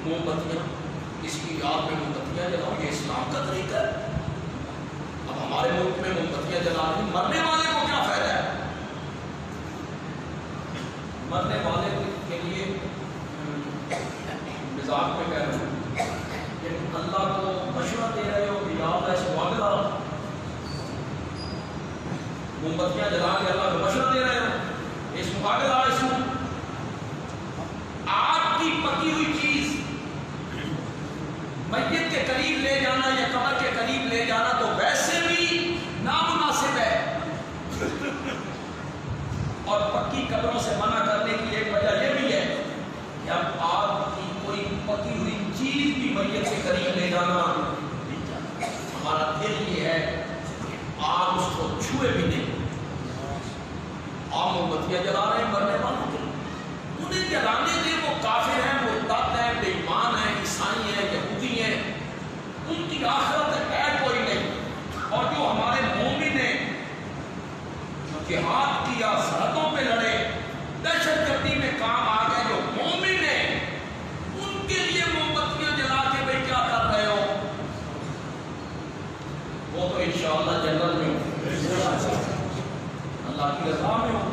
موم بتیاں، اس کی یاد میں موم بتیاں جلاؤ، یہ اسلام کا طریقہ ہے؟ اب ہمارے ملک میں موم بتیاں جلا رہے ہیں، مرنے والے کو کیا فائدہ ہے؟ مرنے والے کے لیے مزاق میں کہہ رہے ہیں کہ اللہ کو مشورہ دے رہے ہو کہ یا اللہ اس کو آگ ڈالو، موم بتیاں جلا کے اللہ کو مشورہ دے رہے ہو اس کو آگ ڈالو۔ اس کو آگ کی پکی ہوئی چیز میت کے قریب لے جانا یا قبر کے قریب لے جانا تو ویسے بھی نامناسب ہے، اور پکی قبروں سے منع کرنے کی ایک وجہ یہ بھی ہے کہ اب آگ کی کوئی پکی ہوئی چیز بھی میت کے قریب لے جانا نہیں چاہتا۔ ہمارا دل یہ ہے کہ آگ اس کو چھوئے بھی نہیں۔ آپ موم بتیاں جلا رہے ہیں مرنے والوں کے، انہیں جلانے دے، وہ کافر ہیں، مرتد ہیں، بے ایمان ہیں، عیسائی ہیں، یہودی ہیں، ان کی آخرت ہے کوئی نہیں۔ اور جو ہمارے مومن ہیں جہاد کیا، سرحدوں پہ لڑے، دہشت گردی میں کام آ گئے، جو مومن ہیں ان کے لیے موم بتیاں جلا کے بھائی کیا کر رہے ہو؟ وہ تو انشاءاللہ جنت میں ہو، اللہ کی رضا میں ہو۔